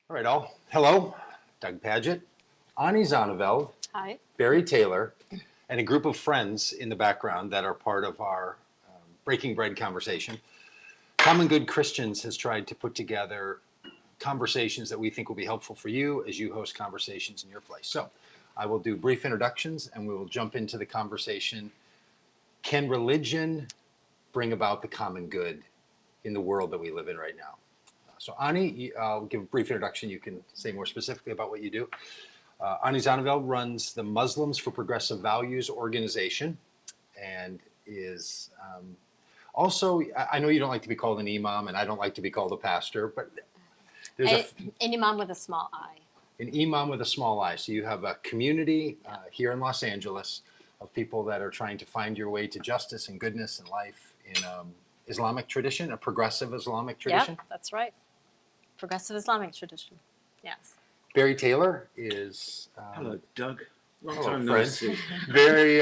All right, all. Hello, Doug Paget, Ani Zonneveld, Hi. Barry Taylor, and a group of friends in the background that are part of our Breaking Bread conversation. Common Good Christians has tried to put together conversations that we think will be helpful for you as you host conversations in your place. So I will do brief introductions and we will jump into the conversation. Can religion bring about the common good in the world that we live in right now? So Ani, I'll give a brief introduction. You can say more specifically about what you do. Ani Zonneveld runs the Muslims for Progressive Values organization and is also, I know you don't like to be called an imam and I don't like to be called a pastor, but there's An imam with a small I. An imam with a small I. So you have a community here in Los Angeles of people that are trying to find your way to justice and goodness and life in Islamic tradition, a progressive Islamic tradition. Yeah, that's right. Progressive Islamic tradition. Yes. Barry Taylor is Hello, Doug. Long hello, time no friend. see. Barry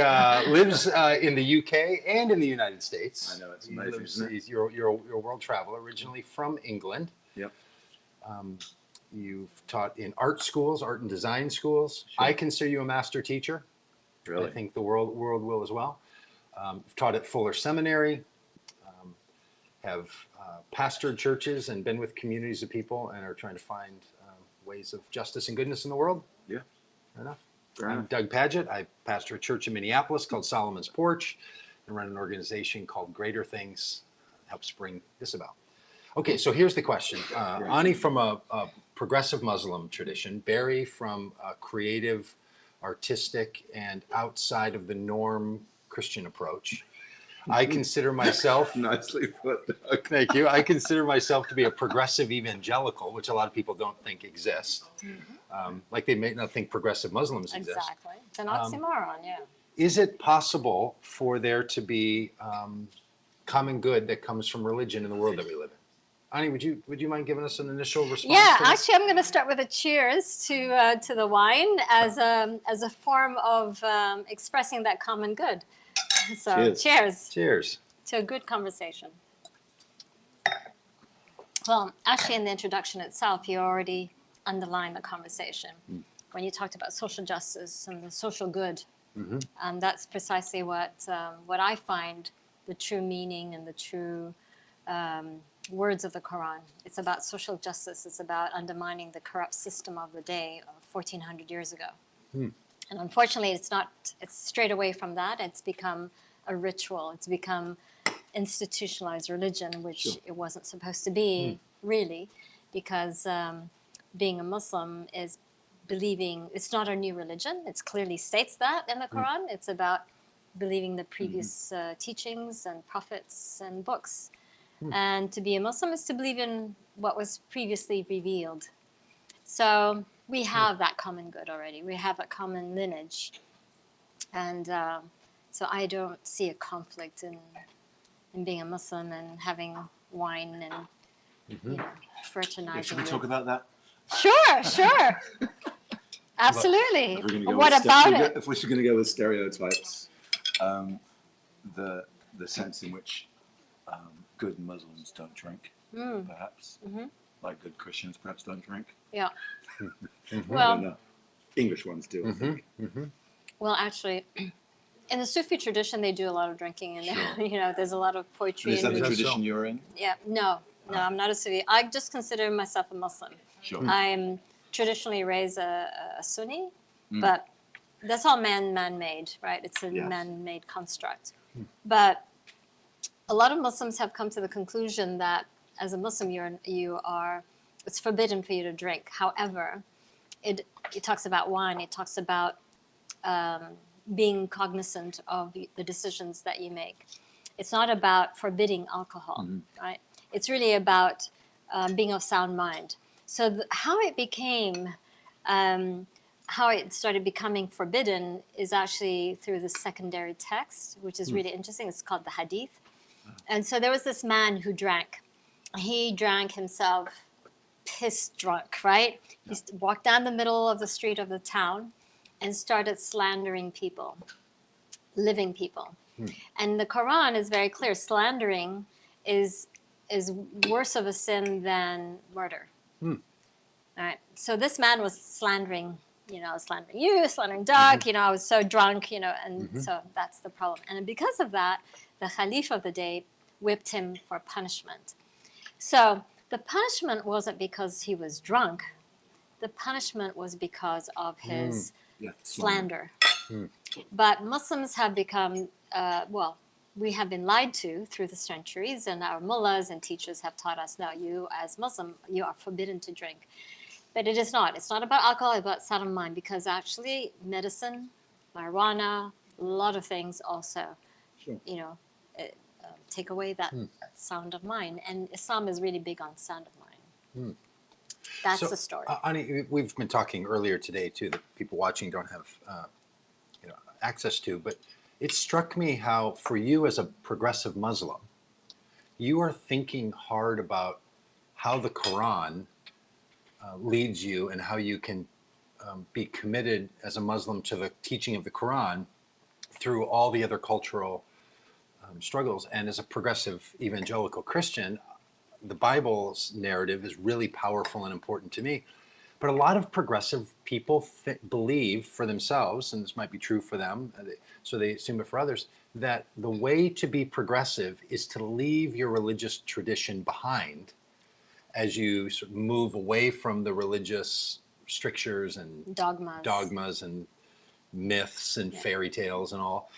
lives in the UK and in the United States. I know, it's amazing, isn't it? You're a world traveler, originally from England. Yep. You've taught in art schools, art and design schools. Sure. I consider you a master teacher. Really? I think the world will as well. You've taught at Fuller Seminary, have pastored churches and been with communities of people and are trying to find ways of justice and goodness in the world. Yeah. Fair enough. Fair I'm enough. Doug Paget. I pastor a church in Minneapolis called Solomon's Porch and run an organization called Greater Things, helps bring this about. Okay, so here's the question. Ani from a progressive Muslim tradition, Barry from a creative, artistic, and outside of the norm Christian approach. I consider myself, Nicely put, Doug. thank you, I consider myself to be a progressive evangelical, which a lot of people don't think exists. Like they may not think progressive Muslims exist. Exactly. It's an oxymoron, yeah. Is it possible for there to be common good that comes from religion in the world that we live in? Ani, would you mind giving us an initial response? Yeah, to this? actually, I'm going to start with a cheers to the wine as a form of expressing that common good. So, Cheers. cheers Cheers. to a good conversation. Well, actually, in the introduction itself, you already underlined the conversation when you talked about social justice and the social good. And that's precisely what I find the true meaning and the true words of the Quran. It's about social justice. It's about undermining the corrupt system of the day of 1400 years ago. And unfortunately, it's straight away from that. It's become a ritual. It's become institutionalized religion, which it wasn't supposed to be, really, because being a Muslim is believing, it's not a new religion. It clearly states that in the Quran. It's about believing the previous teachings and prophets and books. And to be a Muslim is to believe in what was previously revealed. So we have that common good already. We have a common lineage. And so I don't see a conflict in being a Muslim and having wine and you know, fraternizing. Yeah, should we with- talk about that? Sure. Absolutely. If we're gonna go What with about it? If we're going to go with stereotypes, the sense in which good Muslims don't drink, perhaps, like good Christians perhaps don't drink. Yeah. I don't Well, know. English ones do, I think. well, actually, in the Sufi tradition, they do a lot of drinking, and you know, there's a lot of poetry. Is that and the so? tradition you're in? Yeah. No, I'm not a Sufi. I just consider myself a Muslim. Sure. I'm traditionally raised a Sunni, but that's all man-made, right? It's a Yes. man-made construct. But a lot of Muslims have come to the conclusion that as a Muslim, it's forbidden for you to drink. However, it talks about wine. It talks about being cognizant of the decisions that you make. It's not about forbidding alcohol, right? It's really about being of sound mind. So how it became, how it started becoming forbidden is actually through the secondary text, which is really interesting. It's called the Hadith. And so there was this man who drank. He drank himself piss drunk, right? He walked down the middle of the street of the town and started slandering people, living people. And the Quran is very clear. Slandering is worse of a sin than murder. All right. So this man was slandering, slandering you, slandering Doug. I was so drunk, and so that's the problem. And because of that, the Khalif of the day whipped him for punishment. So the punishment wasn't because he was drunk. The punishment was because of his slander. But Muslims have become, we have been lied to through the centuries, and our mullahs and teachers have taught us, no, you as Muslim, you are forbidden to drink. But it is not. It's not about alcohol, it's about sound of mind, because actually medicine, marijuana, a lot of things also, take away that sound of mind. And Islam is really big on sound of mind. That's the story. Ani, we've been talking earlier today too that people watching don't have access to, but it struck me how for you as a progressive Muslim, you are thinking hard about how the Quran leads you and how you can be committed as a Muslim to the teaching of the Quran through all the other cultural struggles. And as a progressive evangelical Christian, the Bible's narrative is really powerful and important to me. But a lot of progressive people believe for themselves, and this might be true for them, so they assume it for others, that the way to be progressive is to leave your religious tradition behind as you sort of move away from the religious strictures and dogmas and myths and fairy tales and all.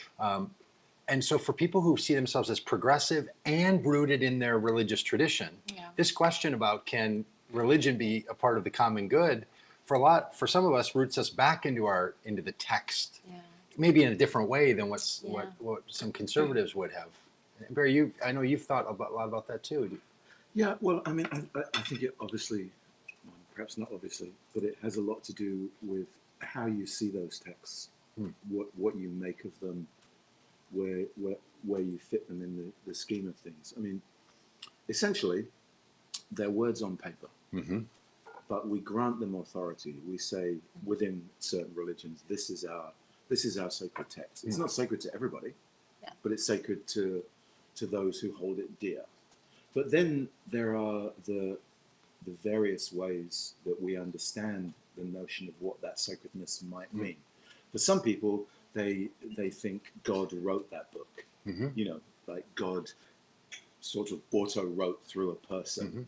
And so for people who see themselves as progressive and rooted in their religious tradition, this question about can religion be a part of the common good, for some of us, roots us back into the text, maybe in a different way than what some conservatives would have. Barry, I know you've thought a lot about that too. Yeah, well, I mean, I think it obviously, perhaps not obviously, but it has a lot to do with how you see those texts, what you make of them, where you fit them in the scheme of things. I mean, essentially, they're words on paper, but we grant them authority. We say within certain religions, this is our sacred text. It's not sacred to everybody, but it's sacred to those who hold it dear. But then there are the various ways that we understand the notion of what that sacredness might mean. For some people, they think God wrote that book. Like God sort of auto-wrote through a person,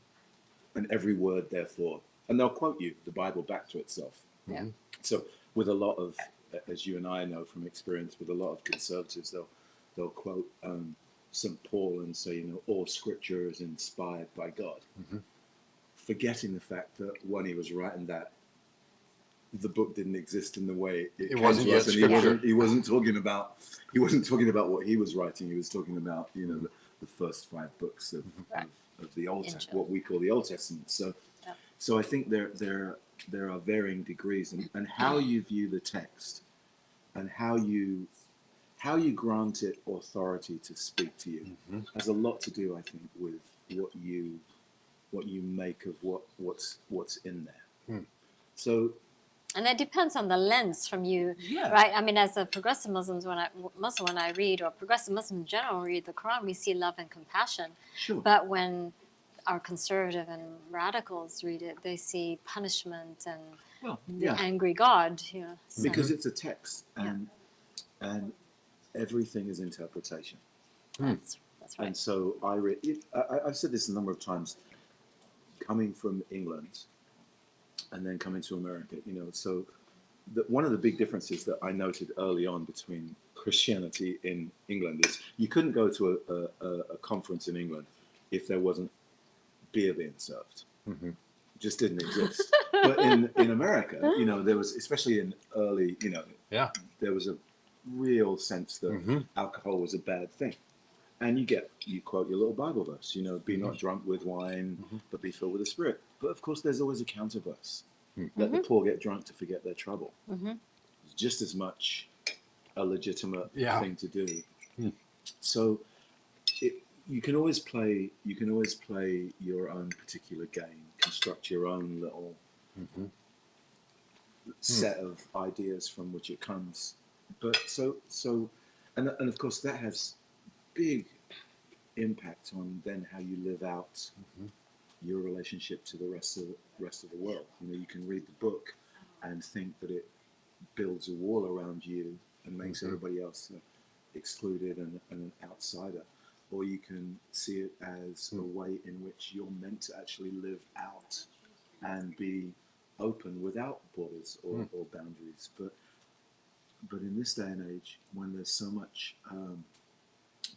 and every word, therefore, and they'll quote you the Bible back to itself. So with a lot of, as you and I know from experience, with a lot of conservatives, they'll quote St. Paul and say, all Scripture is inspired by God, forgetting the fact that when he was writing that, the book didn't exist in the way it wasn't yet Scripture. He wasn't talking about what he was writing. He was talking about the first 5 books of the Old Testament, what we call the Old Testament. So I think there are varying degrees, and how you view the text and how you grant it authority to speak to you has a lot to do, I think, with what you make of what's in there. So. And it depends on the lens from you, right? I mean, as a progressive Muslim, when I read, or progressive Muslim in general, read the Quran, we see love and compassion. Sure. But when our conservative and radicals read it, they see punishment and the angry God. Because it's a text, and everything is interpretation. That's right. And so I've said this a number of times, coming from England and then coming to America, so one of the big differences that I noted early on between Christianity in England is you couldn't go to a conference in England if there wasn't beer being served. It just didn't exist. But in America, there was, especially in early, there was a real sense that alcohol was a bad thing. And you quote your little Bible verse, be not drunk with wine, but be filled with the Spirit. But of course, there's always a counter verse. Let the poor get drunk to forget their trouble. It's just as much a legitimate thing to do. So you can always play your own particular game, construct your own little set of ideas from which it comes. But and of course that has big impact on then how you live out your relationship to the rest of the world. You know, you can read the book and think that it builds a wall around you and makes everybody else excluded and an outsider, or you can see it as a way in which you're meant to actually live out and be open without borders or boundaries. But in this day and age, when there's so much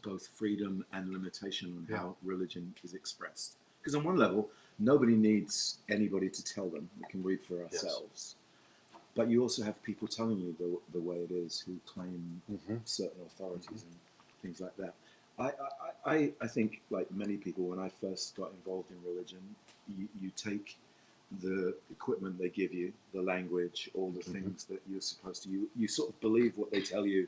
both freedom and limitation on how religion is expressed, because on one level, nobody needs anybody to tell them. We can read for ourselves. But you also have people telling you the way it is who claim certain authorities and things like that. I think, like many people, when I first got involved in religion, you take the equipment they give you, the language, all the things that you're supposed to, you sort of believe what they tell you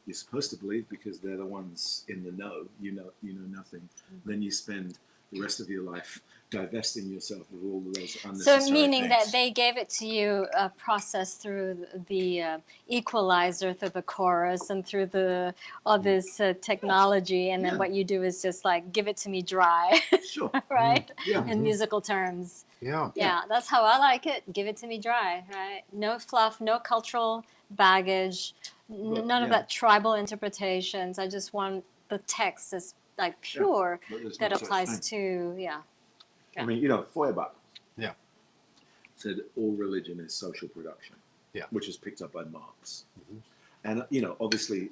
you're supposed to believe because they're the ones in the know. You know nothing. Then you spend the rest of your life divesting yourself of all of those unnecessary So meaning things. that they gave it to you processed through the equalizer, through the chorus, and through the all this technology, and then what you do is just like give it to me dry, Sure. right? Yeah. In musical terms. Yeah. Yeah, that's how I like it. Give it to me dry, right? No fluff, no cultural baggage, none of that tribal interpretations. I just want the text that's like pure But there's that no such applies thing. to I mean, you know, Feuerbach Yeah. said all religion is social production, which was picked up by Marx. And, you know, obviously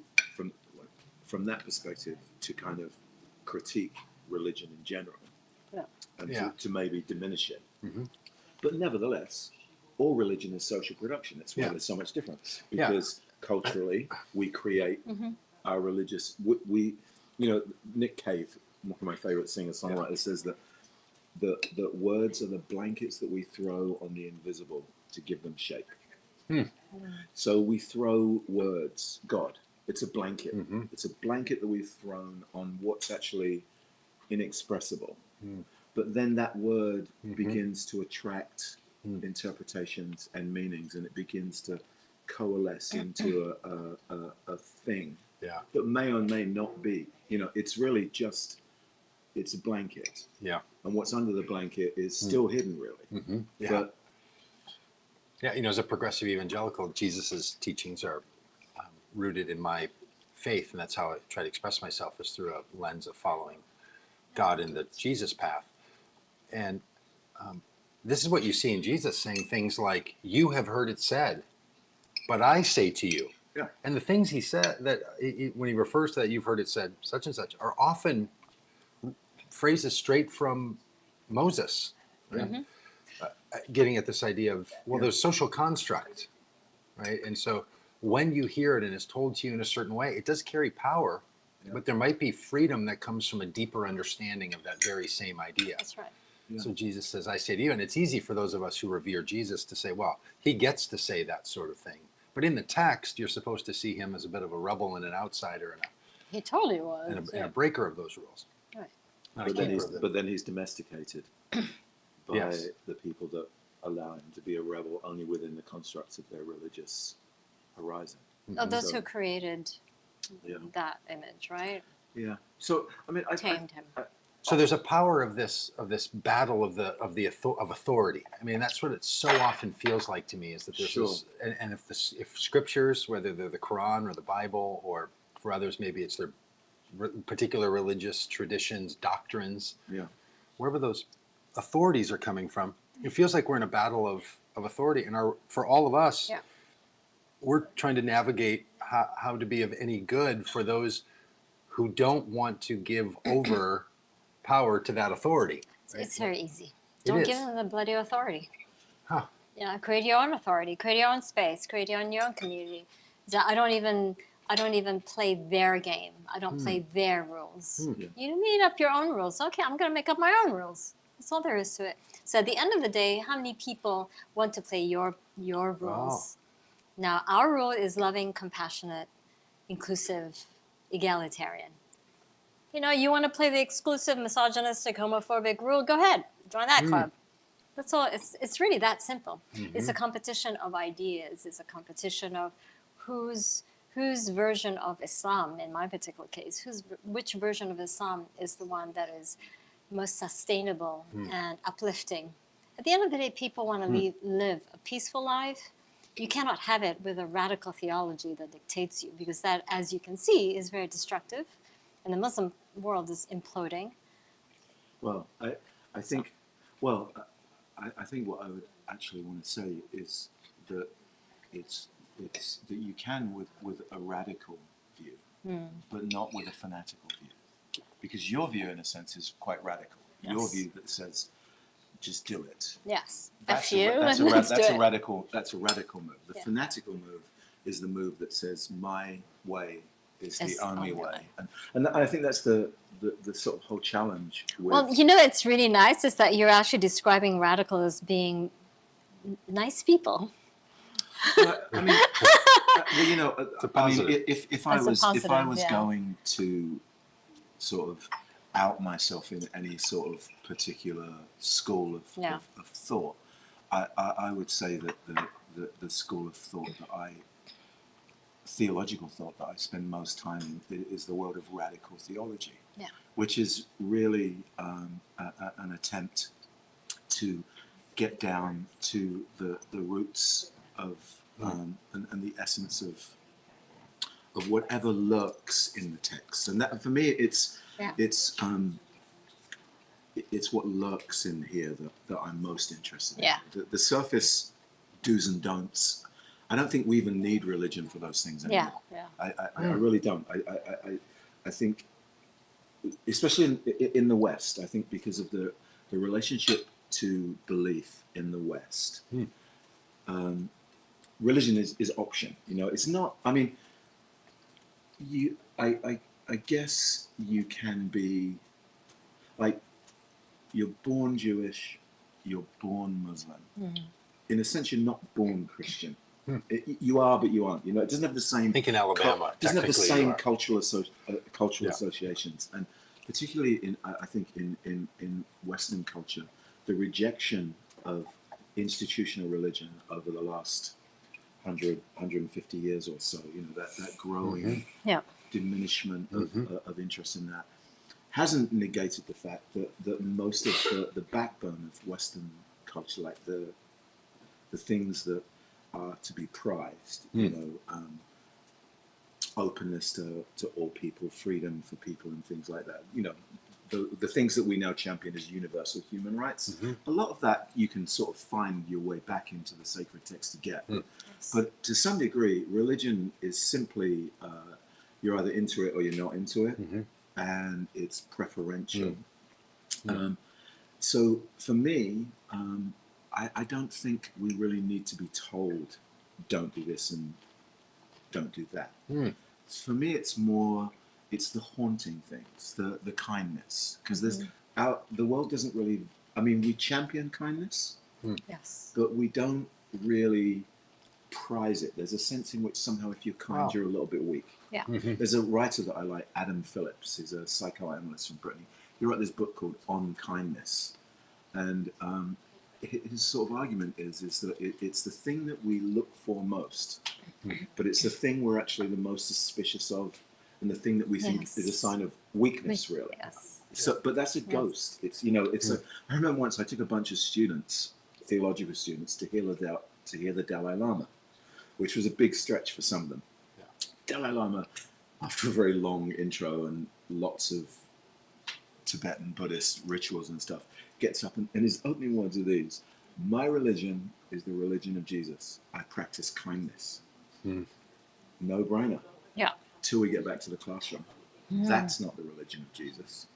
from that perspective to kind of critique religion in general and to maybe diminish it. But nevertheless, all religion is social production. That's why there's so much difference. Because culturally, we create our religious... We, you know, Nick Cave, one of my favorite singer-songwriters, says that the words are the blankets that we throw on the invisible to give them shape. So we throw words, God, it's a blanket. It's a blanket that we've thrown on what's actually inexpressible. But then that word begins to attract interpretations and meanings, and it begins to coalesce into a thing that may or may not be. You know, it's really just... it's a blanket. Yeah. And what's under the blanket is still hidden, really. But you know, as a progressive evangelical, Jesus's teachings are rooted in my faith, and that's how I try to express myself, is through a lens of following God in the Jesus path. And this is what you see in Jesus saying things like, "You have heard it said, but I say to you." Yeah. And the things he said, that when he refers to that, "You've heard it said," such and such, are often phrases straight from Moses, right? Getting at this idea of, well, there's social construct, right? And so when you hear it and it's told to you in a certain way, it does carry power, but there might be freedom that comes from a deeper understanding of that very same idea. That's right. So Jesus says, "I say to you," and it's easy for those of us who revere Jesus to say, well, he gets to say that sort of thing. But in the text, you're supposed to see him as a bit of a rebel and an outsider He totally was. and a breaker of those rules. Right. but then he's domesticated by the people that allow him to be a rebel only within the constructs of their religious horizon. Oh, those who created that image, right? Yeah. So I mean, Tamed him. So there's a power of this battle of authority. I mean, that's what it so often feels like to me, is that there's this, and if scriptures, whether they're the Quran or the Bible, or for others maybe it's their particular religious traditions, doctrines, wherever those authorities are coming from, it feels like we're in a battle of authority. And for all of us, we're trying to navigate how to be of any good for those who don't want to give over power to that authority. Right? It's very easy. Don't give them the bloody authority. Huh. Create your own authority. Create your own space. Create your own community. I don't even play their game. I don't play their rules. You made up your own rules. Okay, I'm going to make up my own rules. That's all there is to it. So at the end of the day, how many people want to play your rules? Wow. Now, our rule is loving, compassionate, inclusive, egalitarian. You know, you want to play the exclusive, misogynistic, homophobic rule, go ahead. Join that club. That's all. It's really that simple. It's a competition of ideas. It's a competition of whose version of Islam, in my particular case, which version of Islam is the one that is most sustainable and uplifting. At the end of the day, people want to live a peaceful life. You cannot have it with a radical theology that dictates you, because that, as you can see, is very destructive, and the Muslim world is imploding. Well, I think, well, I think what I would actually want to say is that it's that you can with a radical view, but not with a fanatical view, because your view, in a sense, is quite radical. Yes. Your view that says, just do it. Yes. That's That's a radical move. The Yeah. fanatical move is the move that says my way is It's the only only way, way. and I think that's the sort of whole challenge. With, Well, you know, it's really nice is that you're actually describing radical as being nice people. I mean, well, you know, It's a I mean, positive. if I That's a was positive, yeah. going to sort of out myself in any sort of particular school of, Yeah. of thought, I would say that the school of thought that theological thought that I spend most time in is the world of radical theology, Yeah. which is really an attempt to get down to the roots of and the essence of whatever lurks in the text, and that for me it's what lurks in here that I'm most interested in. Yeah. The surface do's and don'ts. I don't think we even need religion for those things anymore. Yeah. I really don't. I think, especially in the West, I think because of the relationship to belief in the West, religion is option. You know, it's not. I mean, I guess you can be like, you're born Jewish, you're born Muslim. In a sense, you're not born Christian. You are, but you aren't. You know, it doesn't have the same. I think in Alabama, doesn't have the technically you same are. cultural Yeah. associations, and particularly I think in Western culture, the rejection of institutional religion over the last 150 years or so. You know, that growing Yeah. diminishment of interest in that hasn't negated the fact that most of the backbone of Western culture, like the things that are to be prized, you know, openness to all people, freedom for people, and things like that. You know, the things that we now champion as universal human rights. A lot of that you can sort of find your way back into the sacred text to get. But to some degree, religion is simply you're either into it or you're not into it, and it's preferential. So for me, I don't think we really need to be told, don't do this and don't do that. For me, it's the haunting things, the kindness, because the world doesn't really. I mean, we champion kindness, Yes. but we don't really prize it. There's a sense in which somehow if you're kind, you're a little bit weak. Yeah. There's a writer that I like, Adam Phillips. He's a psychoanalyst from Britain. He wrote this book called On Kindness, and his sort of argument is that it's the thing that we look for most, but it's the thing we're actually the most suspicious of, and the thing that we think is a sign of weakness, really. Yes. So, but that's a ghost. It's, you know, it's a. I remember once I took a bunch of students, theological students, to hear the Dalai Lama, which was a big stretch for some of them. Dalai Lama, after a very long intro and lots of Tibetan Buddhist rituals and stuff, gets up and his opening words are these: "My religion is the religion of Jesus. I practice kindness." No brainer. Yeah. Till we get back to the classroom. That's not the religion of Jesus.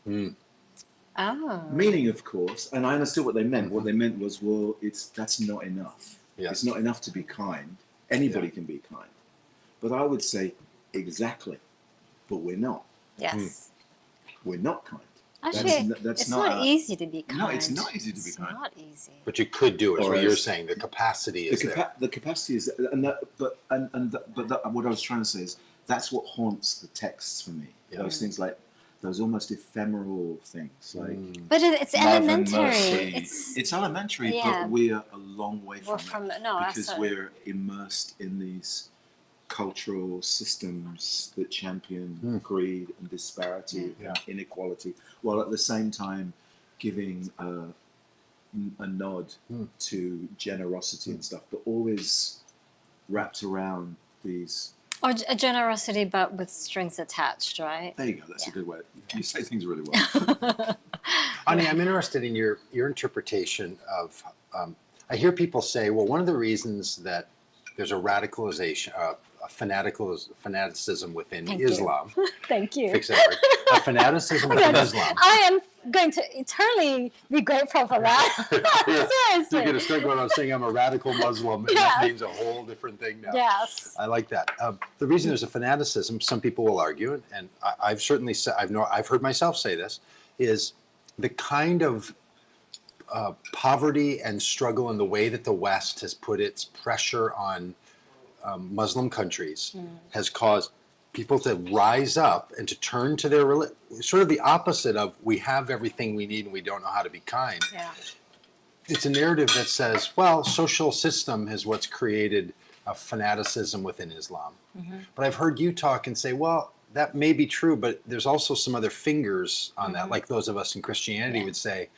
Oh. Meaning, of course, and I understood what they meant. What they meant was, well, that's not enough. Yes. It's not enough to be kind. Anybody can be kind. But I would say, exactly. But we're not. Yes. We're not kind. Actually, that's it's not easy to be kind. No, it's not easy to be It's kind. not easy. But you could do it. Is Or what you're as- saying. The capacity is there. The capacity is, what I was trying to say is that's what haunts the texts for me. Yeah. Those things like those almost ephemeral things, like But it's love and elementary. mercy. It's elementary, Yeah. but we are a long way We're from it no, because absolutely. we're immersed in these cultural systems that champion greed and disparity and inequality, while at the same time giving a nod to generosity and stuff, but always wrapped around these. Or a generosity, but with strings attached, right? There you go. That's a good way. You say things really well. Ani, I'm interested in your interpretation of. I hear people say, well, one of the reasons that there's a radicalization, a fanaticism within Thank Islam. you. Thank you. Fix that word. A fanaticism within Islam. I am going to eternally be grateful for that. Seriously. You're going to start going on saying I'm a radical Muslim, and that means a whole different thing now. Yes. I like that. The reason there's a fanaticism, some people will argue, and I've certainly said, I've heard myself say this, is the kind of poverty and struggle in the way that the West has put its pressure on Muslim countries has caused people to rise up and to turn to their religion. Sort of the opposite of we have everything we need and we don't know how to be kind. Yeah. It's a narrative that says, well, social system is what's created a fanaticism within Islam. But I've heard you talk and say, well, that may be true, but there's also some other fingers on that, like those of us in Christianity would say.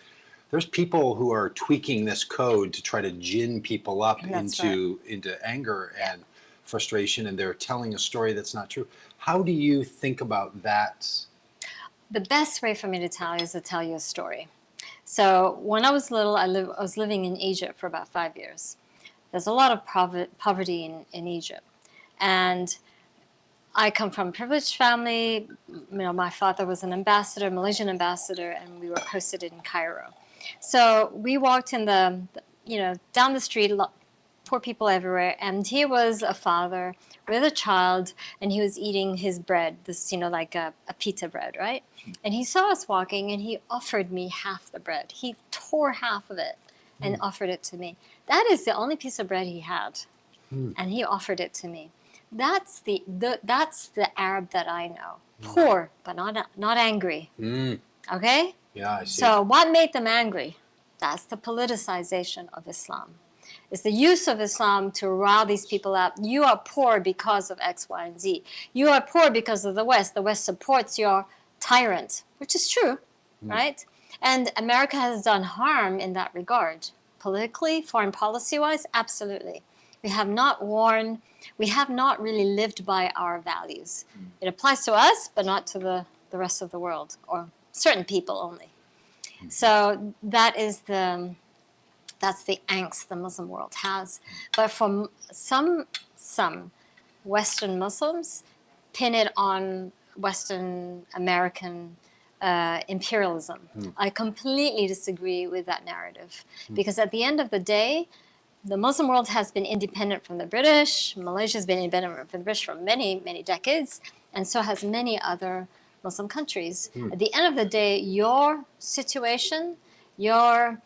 There's people who are tweaking this code to try to gin people up into anger and frustration, and they're telling a story that's not true. How do you think about that? The best way for me to tell you is to tell you a story. So when I was little, I was living in Egypt for about 5 years. There's a lot of poverty in Egypt. And I come from a privileged family. My father was an ambassador, Malaysian ambassador, and we were posted in Cairo. So we walked in down the street, poor people everywhere, and he was a father with a child, and he was eating his bread, like a pita bread, right? And he saw us walking, and he offered me half the bread. He tore half of it and offered it to me. That is the only piece of bread he had, and he offered it to me. That's the Arab that I know. Poor, but not angry. Okay? Yeah, I see. So what made them angry? That's the politicization of Islam. It's the use of Islam to rile these people up. You are poor because of X, Y, and Z. You are poor because of the West. The West supports your tyrant, which is true, right? And America has done harm in that regard. Politically, foreign policy-wise, absolutely. We have not really lived by our values. It applies to us, but not to the rest of the world, or certain people only. So that's the angst the Muslim world has. But for some Western Muslims, pin it on Western American imperialism. I completely disagree with that narrative. Because at the end of the day, the Muslim world has been independent from the British. Malaysia has been independent from the British for many, many decades. And so has many other Muslim countries. At the end of the day, your situation, your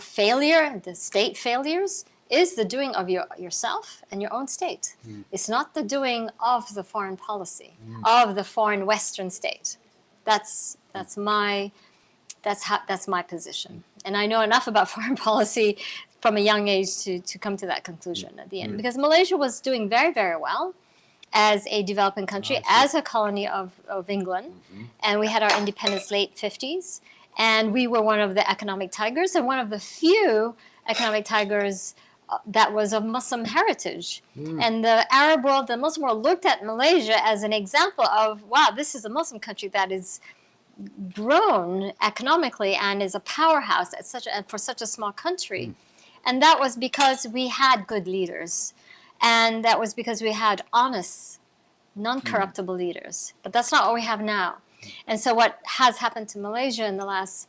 failure, the state failures, is the doing of yourself and your own state. It's not the doing of the foreign policy, of the foreign Western state. That's my position. And I know enough about foreign policy from a young age to come to that conclusion at the end. Because Malaysia was doing very, very well as a developing country, as a colony of England. And we had our independence late 50s. And we were one of the economic tigers, and one of the few economic tigers that was of Muslim heritage. And the Arab world, the Muslim world, looked at Malaysia as an example of, wow, this is a Muslim country that is grown economically and is a powerhouse for such a small country. And that was because we had good leaders. And that was because we had honest, non-corruptible leaders. But that's not what we have now. And so what has happened to Malaysia in the last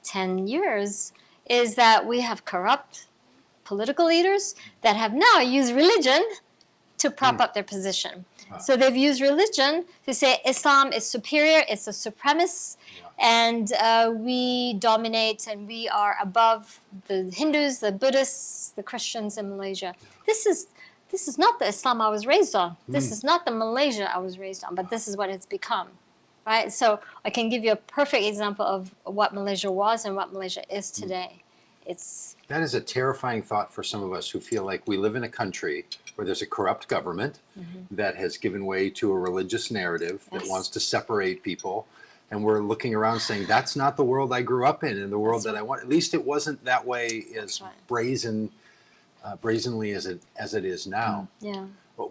10 years is that we have corrupt political leaders that have now used religion to prop up their position. So they've used religion to say Islam is superior, it's a supremacist, and we dominate and we are above the Hindus, the Buddhists, the Christians in Malaysia. This is not the Islam I was raised on. This is not the Malaysia I was raised on, but this is what it's become. Right? So I can give you a perfect example of what Malaysia was and what Malaysia is today. That is a terrifying thought for some of us who feel like we live in a country where there's a corrupt government that has given way to a religious narrative that wants to separate people. and we're looking around saying, that's not the world I grew up in and the world that I want. At least it wasn't that way as brazenly as it is now. Yeah. But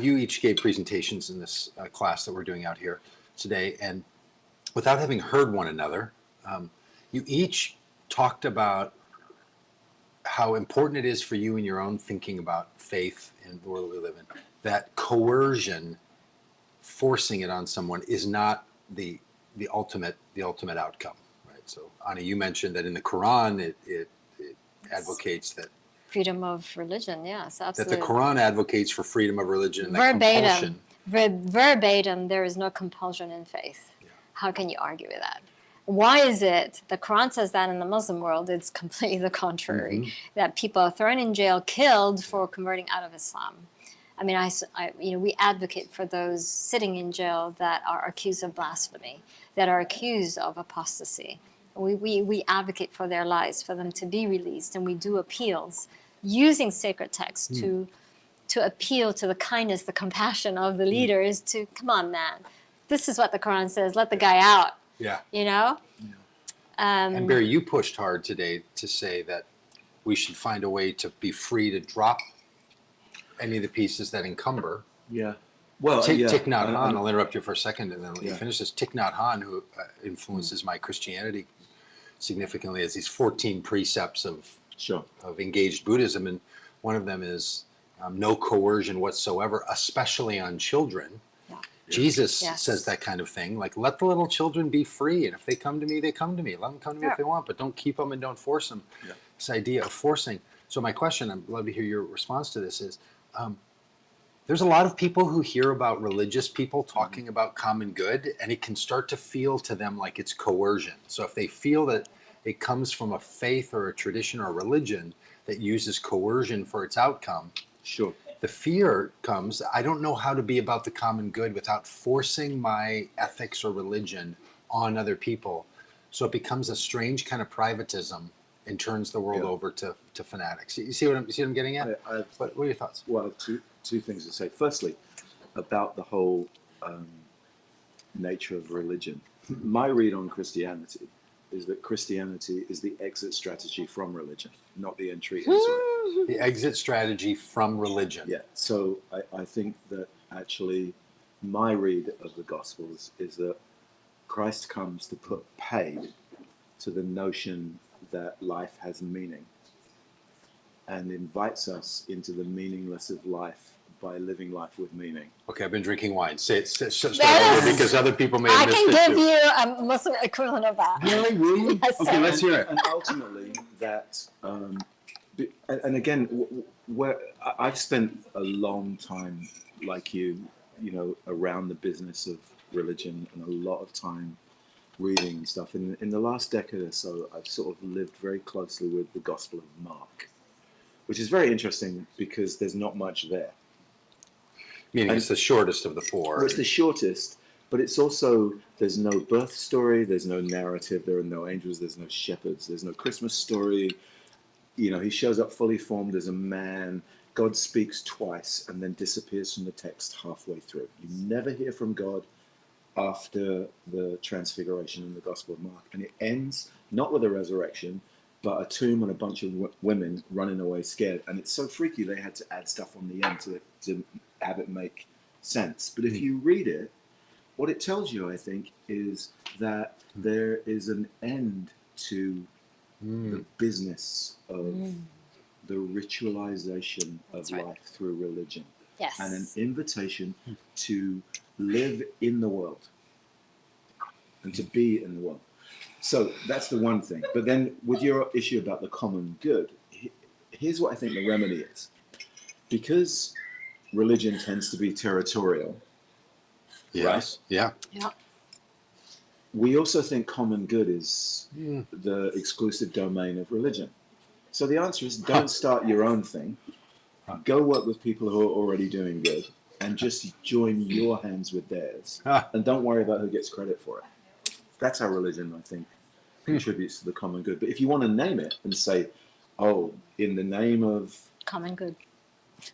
you each gave presentations in this class that we're doing out here today, and without having heard one another, you each talked about how important it is for you in your own thinking about faith and the world we live in, that coercion, forcing it on someone, is not the ultimate outcome, right? So Anna, you mentioned that in the Quran it advocates that Freedom of religion, yes, absolutely. that the Quran advocates for freedom of religion. And Verbatim, verbatim, there is no compulsion in faith. Yeah. How can you argue with that? Why is it the Quran says that in the Muslim world it's completely the contrary, that people are thrown in jail, killed for converting out of Islam? I mean, we advocate for those sitting in jail that are accused of blasphemy, that are accused of apostasy. We advocate for their lives, for them to be released, and we do appeals using sacred texts to appeal to the kindness, the compassion of the leaders to, come on, man, this is what the Quran says, let the guy out. Yeah. You know? Yeah. And Barry, you pushed hard today to say that we should find a way to be free to drop any of the pieces that encumber. Yeah. Well, Thich Nhat Hanh, I'll interrupt you for a second and then let you Yeah. finish this. Thich Nhat Hanh, who influences my Christianity significantly, has these 14 precepts of engaged Buddhism, and one of them is no coercion whatsoever, especially on children. Yeah. Jesus says that kind of thing, like, let the little children be free, and if they come to me, they come to me. Let them come to me if they want, but don't keep them and don't force them. Yeah. This idea of forcing. So my question, I'd love to hear your response to this, is there's a lot of people who hear about religious people talking about common good, and it can start to feel to them like it's coercion. So if they feel that it comes from a faith or a tradition or a religion that uses coercion for its outcome, the fear comes, I don't know how to be about the common good without forcing my ethics or religion on other people. So it becomes a strange kind of privatism and turns the world over to fanatics. You see what I'm getting at? What are your thoughts? Well, I have two things to say. Firstly, about the whole nature of religion. My read on Christianity is that Christianity is the exit strategy from religion, not the entry into it. The exit strategy from religion. Yeah. So I think that actually my read of the Gospels is that Christ comes to put paid to the notion that life has meaning and invites us into the meaningless of life by living life with meaning. Okay, I've been drinking wine. Say it over because other people may have missed it. I can give you a Muslim equivalent of that. Really? Yes, Okay, sir. let's hear it. And ultimately, that, and again, where I've spent a long time, like you know, around the business of religion and a lot of time reading and stuff. In the last decade or so, I've sort of lived very closely with the Gospel of Mark, which is very interesting because there's not much there. Meaning it's the shortest of the four. Well, it's the shortest, but it's also, there's no birth story, there's no narrative, there are no angels, there's no shepherds, there's no Christmas story. You know, he shows up fully formed as a man. God speaks twice and then disappears from the text halfway through. You never hear from God after the transfiguration in the Gospel of Mark. And it ends not with a resurrection, but a tomb and a bunch of women running away scared. And it's so freaky they had to add stuff on the end to have it make sense. But if you read it, what it tells you, I think, is that there is an end to the business of the ritualization of life through religion. Yes. And an invitation to live in the world and to be in the world. So that's the one thing. But then with your issue about the common good, here's what I think the remedy is. Because religion tends to be territorial, right? Yeah. Yeah. We also think common good is the exclusive domain of religion. So the answer is don't start your own thing. Go work with people who are already doing good and just join your hands with theirs. And don't worry about who gets credit for it. That's how religion, I think, contributes to the common good. But if you want to name it and say, oh, in the name of Common good.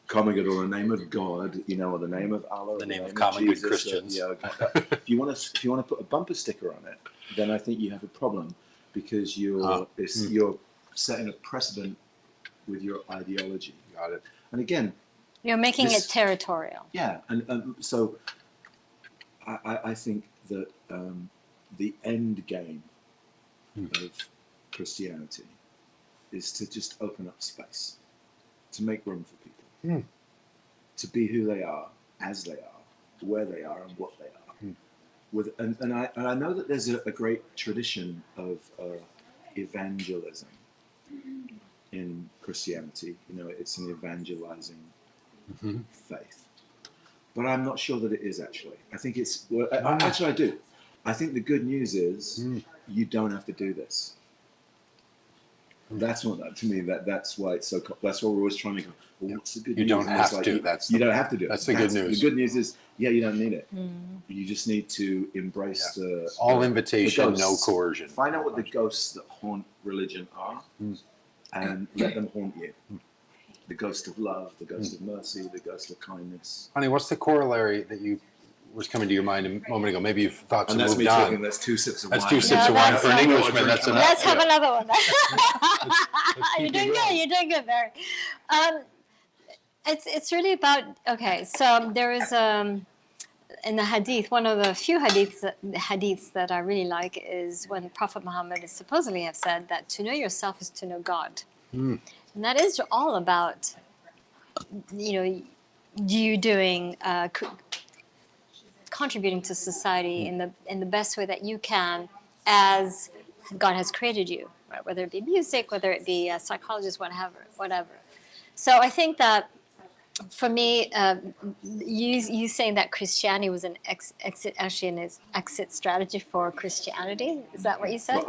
common good or the name of God, you know, or the name of Allah, or The name of of common good Jesus, Christians. if you want to put a bumper sticker on it, then I think you have a problem because you're setting a precedent with your ideology. Got it. And again, You're making it territorial. yeah, and so I think that the end game of Christianity is to just open up space, to make room for people, to be who they are, as they are, where they are, and what they are. And I know that there's a great tradition of evangelism in Christianity. You know, it's an evangelizing faith. But I'm not sure that it is actually. I think it's, actually I do. I think the good news is you don't have to do this. That's what, to me, that's why it's so, that's why we're always trying to go, well, what's the good news? You don't have to. You don't have to do it. That's the good news. The good news is, you don't need it. You just need to embrace all invitation, the no coercion. Find out what the ghosts that haunt religion are and let them haunt you. The ghost of love, the ghost of mercy, the ghost of kindness. Honey, what's the corollary that was coming to your mind a moment ago? Maybe you've thought to moved on. That's 2 sips of That's wine. 2 sips of wine for an Englishman. That's enough. Let's have another one. You're doing good. You're doing good, Barry. It's really about, okay, so there is in the hadith, one of the few hadiths that I really like is when Prophet Muhammad is supposedly have said that to know yourself is to know God. And that is all about, you know, you doing, contributing to society in the best way that you can as God has created you, right? Whether it be music, whether it be a psychologist, whatever. So I think that for me, you saying that Christianity was an exit strategy for Christianity. Is that what you said?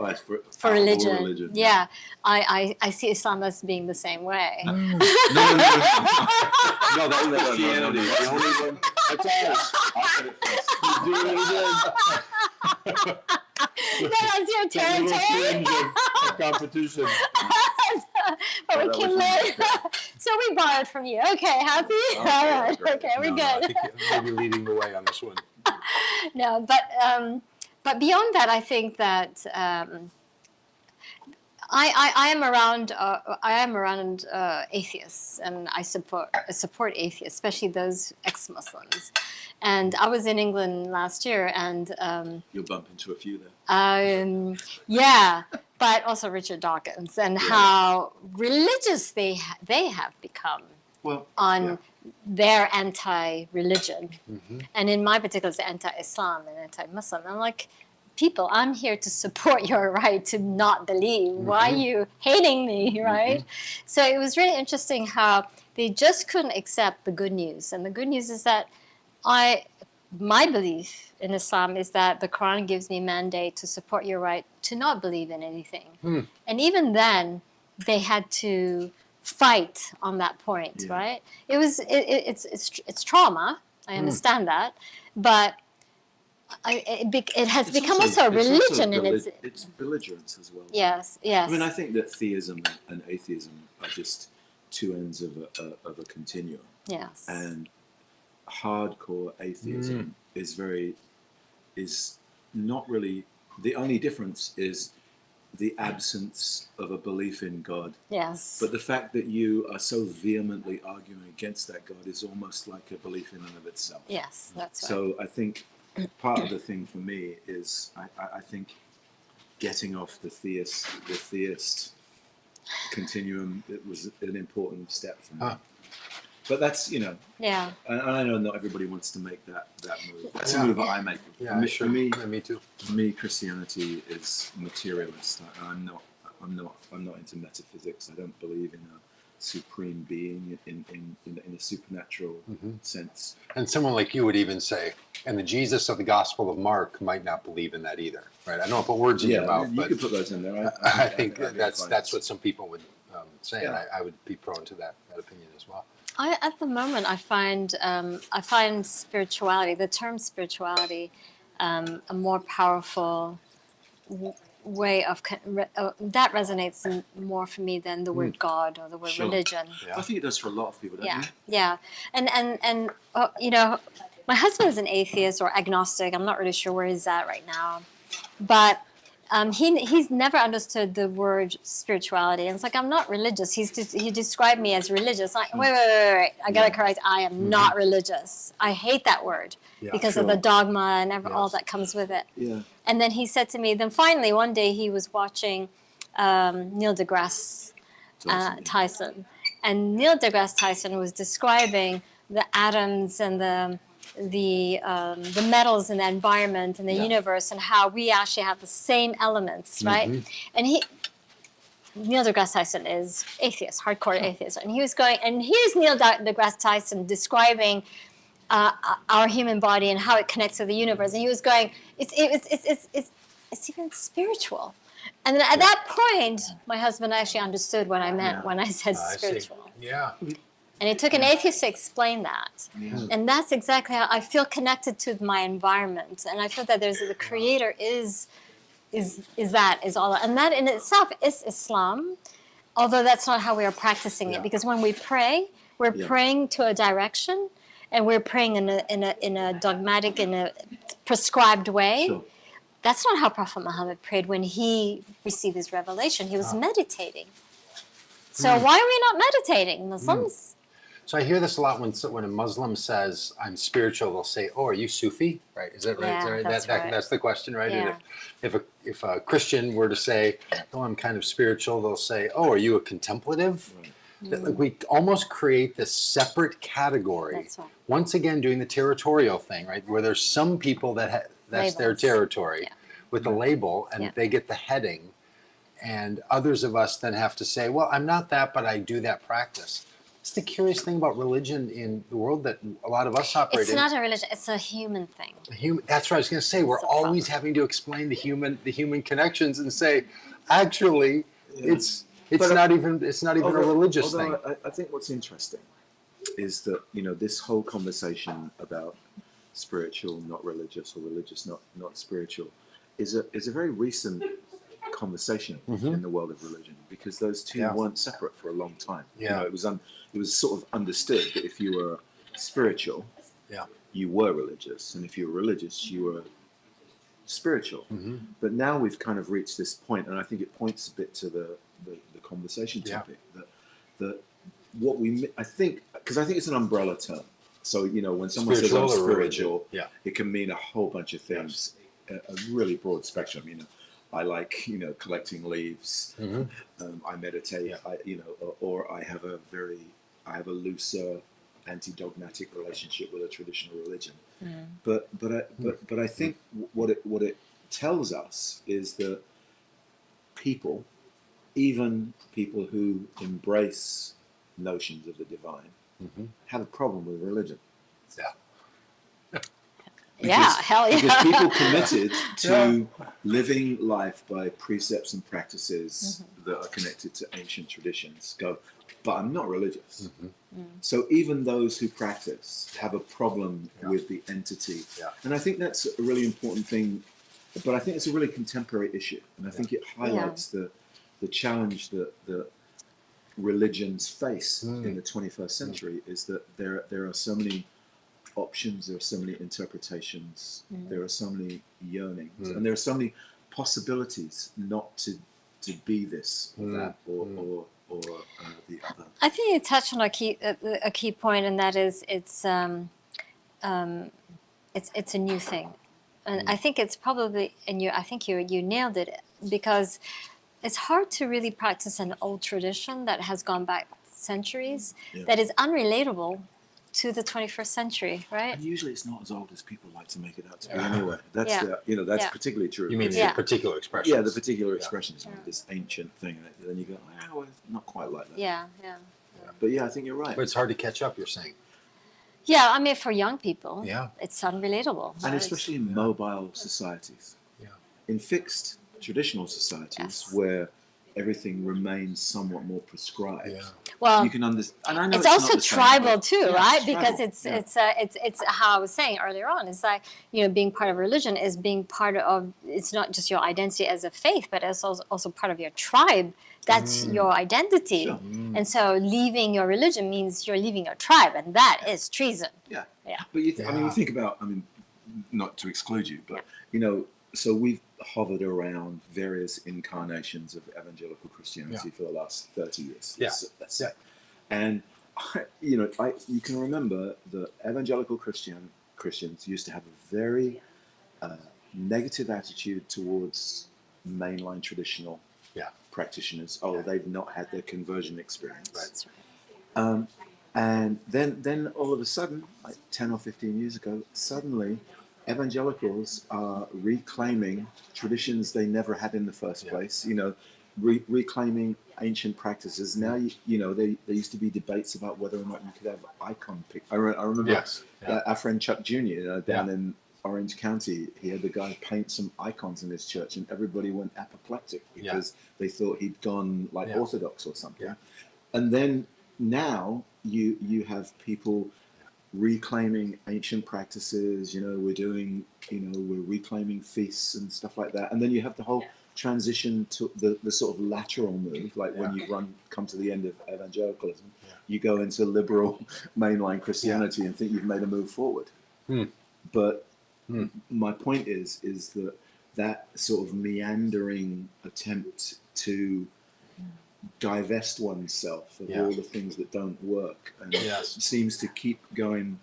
For religion. Yeah, I see Islam as being the same way. No, that's Christianity. The only one. That's ours. I said it first. That's your territory. Of competition. But we can live. So we borrowed from you. Okay, happy? All right. Okay, we're good. I think maybe leading the way on this one. No, but beyond that, I think that I am around atheists, and I support atheists, especially those ex-Muslims. And I was in England last year, and you'll bump into a few there. Yeah, but also Richard Dawkins and how religious they have become their anti-religion, and in my particular, it's anti-Islam and anti-Muslim. I'm like, people, I'm here to support your right to not believe. Why are you hating me, right? So it was really interesting how they just couldn't accept the good news, and the good news is that my belief in Islam is that the Quran gives me mandate to support your right to not believe in anything. And even then, they had to fight on that point, right? It's trauma. I understand that, but it has become also a religion, and it's belligerence as well. Yes. I mean, I think that theism and atheism are just two ends of a continuum. Yes. And hardcore atheism is not really, the only difference is the absence of a belief in God. Yes. But the fact that you are so vehemently arguing against that God is almost like a belief in and of itself. Yes, that's right. So I think part of the thing for me is I think getting off the theist continuum, it was an important step for me. But that's, and I know not everybody wants to make that move. That's a move that I make. For me, Christianity is materialist. I'm not into metaphysics. I don't believe in a supreme being in a supernatural sense. And someone like you would even say, and the Jesus of the Gospel of Mark might not believe in that either, right? I don't want to put words in your mouth, you but could put those in there. I think that's what some people would say, and I would be prone to that opinion as well. At the moment, I find spirituality, the term spirituality, a more powerful way of that resonates more for me than the word God or the word Sure. religion. Yeah. I think it does for a lot of people, don't Yeah, you? yeah, and you know, my husband is an atheist or agnostic. I'm not really sure where he's at right now, but he's never understood the word spirituality. And it's like, I'm not religious. He described me as religious. Like, wait. I gotta correct. I am not religious. I hate that word Yeah, because of the sure. dogma and all Yes. that comes with it. Yeah. And then he said to me, then finally one day he was watching Neil deGrasse Tyson. And Neil deGrasse Tyson was describing the atoms and the metals in the environment and the universe and how we actually have the same elements, right? And Neil deGrasse Tyson is atheist, hardcore atheist, and he was going. And here's Neil deGrasse Tyson describing our human body and how it connects to the universe, and he was going, it's even spiritual. And then at that point, my husband actually understood what I meant when I said I see. spiritual. Yeah. And it took an atheist to explain that. And that's exactly how I feel connected to my environment. And I feel that there's the creator is all. And that in itself is Islam, although that's not how we are practicing it. Because when we pray, we're praying to a direction, and we're praying in a dogmatic, in a prescribed way. Sure. That's not how Prophet Muhammad prayed when he received his revelation. He was meditating. So why are we not meditating? Muslims. So I hear this a lot when a Muslim says, "I'm spiritual," they'll say, "Oh, are you Sufi?" Right? Is that right? Yeah, Is that right? that's right. That's the question, right? Yeah. And if a Christian were to say, "Oh, I'm kind of spiritual," they'll say, "Oh, are you a contemplative?" Like we almost create this separate category. That's right. Once again, doing the territorial thing, right? Where there's some people that's their Labels. territory with the label, and they get the heading, and others of us then have to say, "Well, I'm not that, but I do that practice." It's the curious thing about religion in the world that a lot of us operate It's in. not a religion. It's a human thing. That's what I was going to say. We're a always having to explain the human connections and say, actually, it's not even a religious thing. I think what's interesting is that, this whole conversation about spiritual, not religious, or religious, not spiritual, is a very recent conversation in the world of religion, because those two weren't separate for a long time. Yeah. It was sort of understood that if you were spiritual, you were religious, and if you were religious, you were spiritual. But now we've kind of reached this point, and I think it points a bit to the conversation topic, that what I think it's an umbrella term. So, when someone says I'm spiritual, it can mean a whole bunch of things, a really broad spectrum. I like, collecting leaves. I meditate. Or I have a looser, anti-dogmatic relationship with a traditional religion. But I think what it tells us is that people, even people who embrace notions of the divine, have a problem with religion. Because people committed to living life by precepts and practices that are connected to ancient traditions go, but I'm not religious. So even those who practice have a problem with the entity. And I think that's a really important thing, but I think it's a really contemporary issue. And I think it highlights the challenge that religions face in the 21st century, is that there are so many options, there are so many interpretations, there are so many yearnings, and there are so many possibilities not to be this or that or the other. I think you touched on a key point, and that is it's a new thing, and I think it's probably, and I think you nailed it, because it's hard to really practice an old tradition that has gone back centuries that is unrelatable to the 21st century, right? And usually it's not as old as people like to make it out to be anyway. That's particularly true. You mean the particular expressions? Yeah, the particular expressions, this ancient thing, and then you go, well, it's not quite like that. Yeah. But I think you're right. But it's hard to catch up, you're saying. Yeah, I mean, for young people, it's unrelatable. And especially in mobile societies. In fixed traditional societies where everything remains somewhat more prescribed. Yeah. Well, You can understand, and I know it's not also the same, tribal but- too, Yeah, right? it's Because tribal, it's how I was saying earlier on. It's like, being part of a religion is being part of. It's not just your identity as a faith, but it's also part of your tribe. That's your identity. Sure. And so leaving your religion means you're leaving your tribe, and that is treason. Yeah. Yeah. But I mean, you Yeah. think about, I mean, not to exclude you, but, Yeah. so we've hovered around various incarnations of evangelical Christianity for the last 30 years. Yeah. Let's say. And, you can remember the evangelical Christians used to have a very negative attitude towards mainline traditional Yeah. practitioners. Oh, they've not had their conversion experience. That's right. And then all of a sudden, like 10 or 15 years ago, suddenly evangelicals are reclaiming traditions they never had in the first place, reclaiming ancient practices. Now, there used to be debates about whether or not you could have icon pick. I remember Yes. Yeah. our friend Chuck Jr. Down in Orange County, he had the guy paint some icons in his church, and everybody went apoplectic because they thought he'd gone like Orthodox or something. Yeah. And then now you have people reclaiming ancient practices. We're reclaiming feasts and stuff like that. And then you have the whole transition to the sort of lateral move, like when you come to the end of evangelicalism, you go into liberal mainline Christianity and think you've made a move forward. But my point is that sort of meandering attempt to divest oneself of all the things that don't work and seems to keep going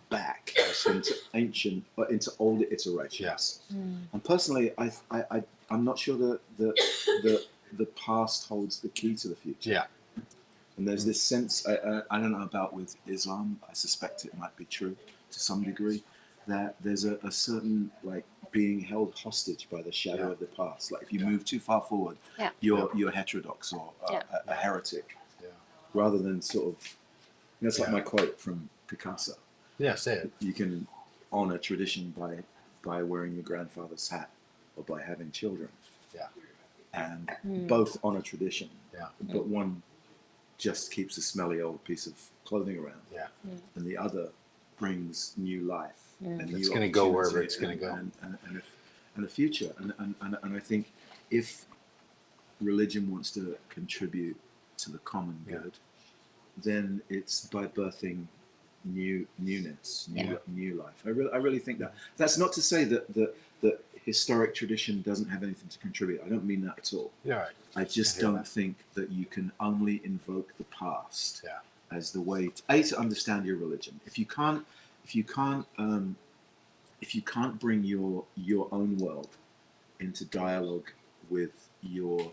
back into older iterations. Yes. And personally, I'm not sure that the past holds the key to the future. Yeah. And there's this sense, I don't know about with Islam, I suspect it might be true to some degree, that there's a certain being held hostage by the shadow of the past. Like if you move too far forward, you're heterodox or a heretic, rather than sort of, that's like my quote from Picasso. Yeah, say it. You can honor tradition by wearing your grandfather's hat or by having children. Yeah. And both honor tradition, but one just keeps a smelly old piece of clothing around, and the other brings new life. And It's new going to go wherever opportunity it's going to go. And a future. And I think if religion wants to contribute to the common good, then it's by birthing newness, new life. I really think that. That's not to say that historic tradition doesn't have anything to contribute. I don't mean that at all. Yeah. Right. I just don't think that you can only invoke the past as the way to understand your religion. If you can't bring your own world into dialogue with your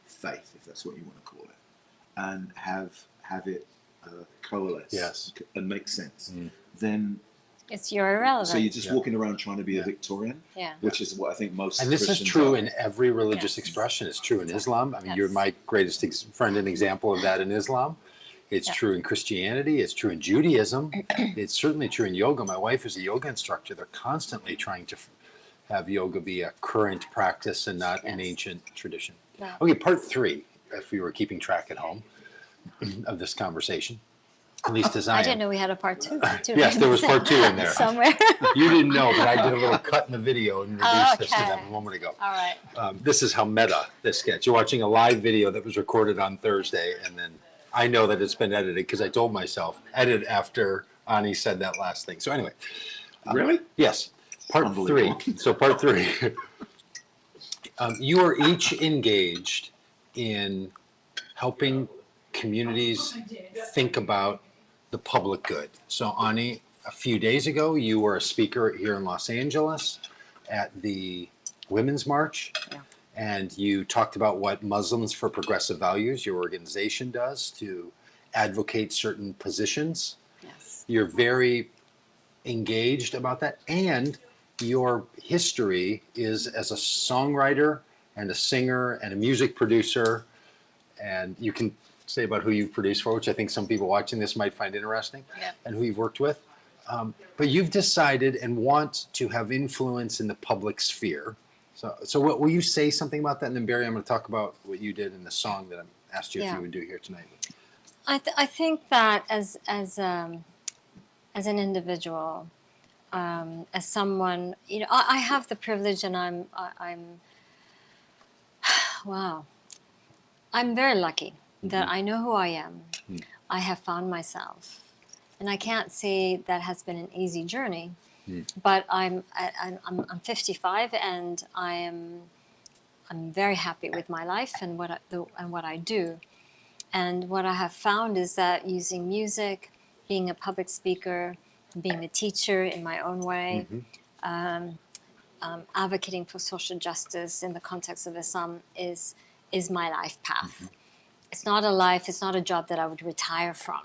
faith, if that's what you want to call it, and have it coalesce and make sense, then It's your irrelevant. so you're just walking around trying to be a Victorian, Yeah. which is what I think most. And this is Christians true are. in every religious expression. It's true in Islam. I mean, you're my greatest friend and example of that in Islam. It's true in Christianity. It's true in Judaism. It's certainly true in yoga. My wife is a yoga instructor. They're constantly trying to have yoga be a current practice and not an ancient tradition. Yeah. Okay, part 3, if we were keeping track at home of this conversation, at least as I I am. didn't know we had a part 2. Yes, there was part 2 in there. Somewhere. You didn't know, but I did a little cut in the video and introduced this to them a moment ago. All right. This is how meta this gets. You're watching a live video that was recorded on Thursday, and then I know that it's been edited because I told myself, edit after Ani said that last thing. So anyway. Really? Yes. Part 3. So part 3. You are each engaged in helping communities think about the public good. So Ani, a few days ago, you were a speaker here in Los Angeles at the Women's March. Yeah. And you talked about what Muslims for Progressive Values, your organization, does to advocate certain positions. Yes. You're very engaged about that. And your history is as a songwriter and a singer and a music producer. And you can say about who you've produced for, which I think some people watching this might find interesting, and who you've worked with. But you've decided and want to have influence in the public sphere. So what, will you say something about that? And then Barry, I'm going to talk about what you did in the song that I asked you if Yeah. you would do here tonight. I think that as an individual, as someone, you know, I have the privilege, and I'm wow, I'm very lucky that I know who I am. I have found myself, and I can't say that has been an easy journey. But I'm 55, and I'm very happy with my life and what I do. And what I have found is that using music, being a public speaker, being a teacher in my own way, advocating for social justice in the context of Islam is my life path. It's not a life, it's not a job that I would retire from.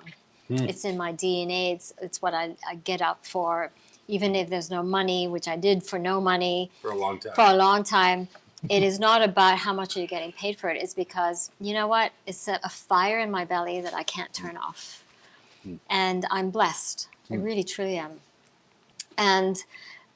It's in my DNA, it's what I get up for, even if there's no money, which I did for no money. For a long time. For a long time. It is not about how much are you getting paid for it. It's because, you know what, it's a fire in my belly that I can't turn off. And I'm blessed. I really, truly am. And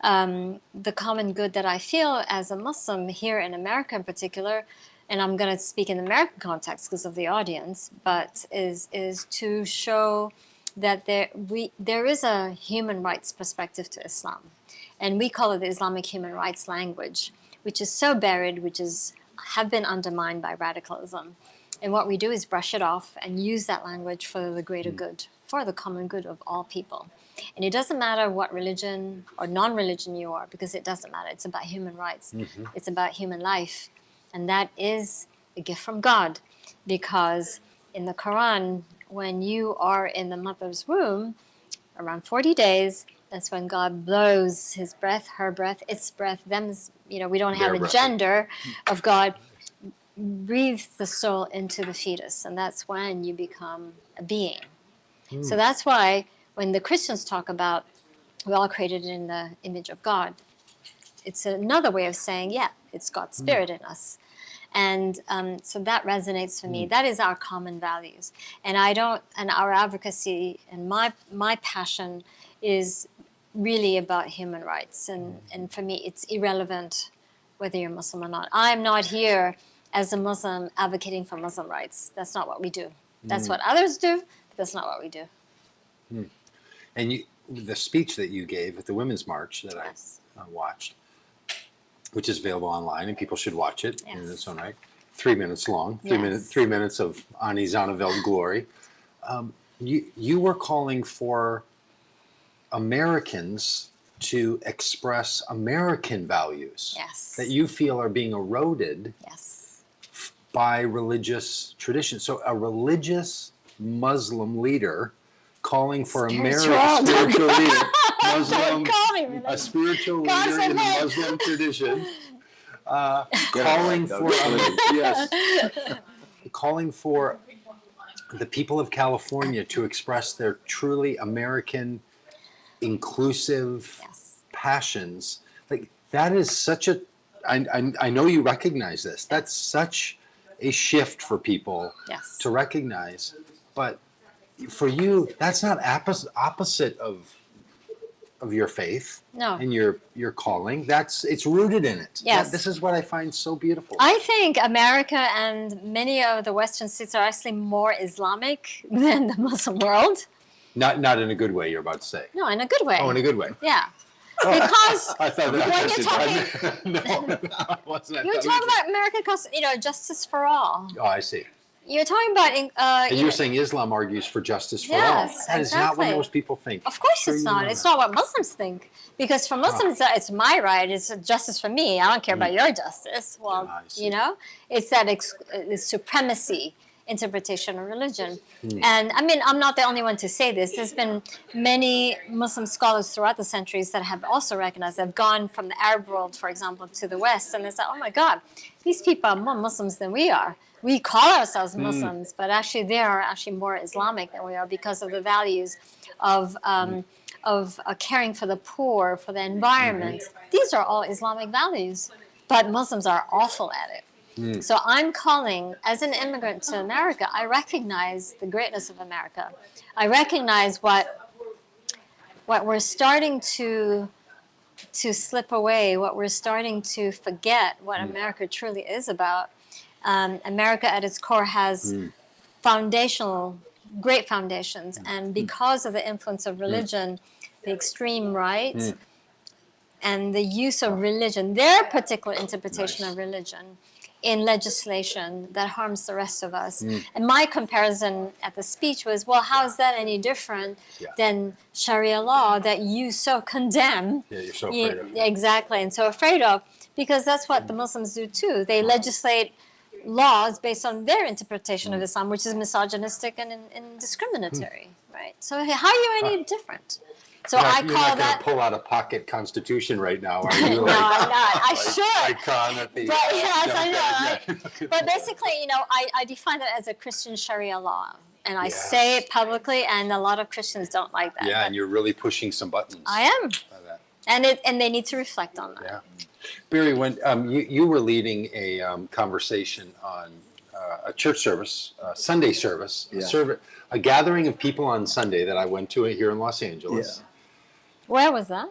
the common good that I feel as a Muslim here in America in particular, and I'm going to speak in the American context because of the audience, but is to show that there is a human rights perspective to Islam. And we call it the Islamic human rights language, which is so buried, have been undermined by radicalism. And what we do is brush it off and use that language for the greater good, for the common good of all people. And it doesn't matter what religion or non-religion you are, because it doesn't matter. It's about human rights. It's about human life. And that is a gift from God, because in the Quran, when you are in the mother's womb, around 40 days, that's when God blows his breath, her breath, its breath, them's, you know, we don't have Their a breath. gender of God, breathes the soul into the fetus. And that's when you become a being. So that's why when the Christians talk about we're all created in the image of God, it's another way of saying, yeah, it's God's spirit in us. And so that resonates for me. That is our common values. And our advocacy and my passion is really about human rights. And for me, it's irrelevant whether you're Muslim or not. I'm not here as a Muslim advocating for Muslim rights. That's not what we do. That's what others do, but that's not what we do. And the speech that you gave at the Women's March that Yes. I watched, which is available online, and people should watch it in Yes. its own right. 3 minutes long. Yes. 3 minutes of Ani Zonneveld glory. You were calling for Americans to express American values Yes. that you feel are being eroded Yes. by religious tradition. So a religious Muslim leader calling for American spiritual leader, Muslim, Call me, man. a spiritual God leader in the forbid. Muslim tradition, calling for calling for the people of California to express their truly American, inclusive Yes. passions. Like that is such a. I know you recognize this. That's such a shift for people Yes. to recognize, but for you, that's not opposite of your faith No. and your calling. It's rooted in it. Yes. This is what I find so beautiful. I think America and many of the Western states are actually more Islamic than the Muslim world. Not in a good way. You're about to say. No, in a good way. Oh, in a good way. Yeah. Because I thought that when you're talking, no, I wasn't. you're talking about American, justice for all. Oh, I see. You're talking about, And you're saying Islam argues for justice for Yes, all. That is not what exactly. most people think. of course Sure it's you not. know It's that. not what Muslims think. Because for Muslims, it's my right. It's justice for me. I don't care about your justice. Well, I see. you know, it's that supremacy interpretation of religion. And I mean, I'm not the only one to say this. There's been many Muslim scholars throughout the centuries that have also recognized, they've gone from the Arab world, for example, to the West, and they said, oh my God, these people are more Muslims than we are. We call ourselves Muslims, but actually they are actually more Islamic than we are because of the values of caring for the poor, for the environment. These are all Islamic values, but Muslims are awful at it. So I'm calling, as an immigrant to America, I recognize the greatness of America. I recognize what we're starting to to slip away, what we're starting to forget what America truly is about. America at its core has great foundations, and because of the influence of religion, the extreme right, and the use of religion, their particular interpretation of religion, in legislation that harms the rest of us. And my comparison at the speech was, well, how is that any different than Sharia law that you so condemn? Yeah, you're so afraid of. Exactly, and so afraid of, because that's what the Muslims do too. They legislate laws based on their interpretation of Islam, which is misogynistic and discriminatory, right? So how are you any different? So I You're call not going that. to pull out a pocket constitution right now, are you? No, I'm not. I like should. Khan at the, But yes, I know. Democratic- But basically, I define that as a Christian Sharia law, and I Yes. say it publicly, and a lot of Christians don't like that. Yeah, and you're really pushing some buttons. I am, by that. and they need to reflect on that. Yeah. Barry, when you were leading a conversation on a church service, Sunday service, a gathering of people on Sunday that I went to here in Los Angeles. Where was that?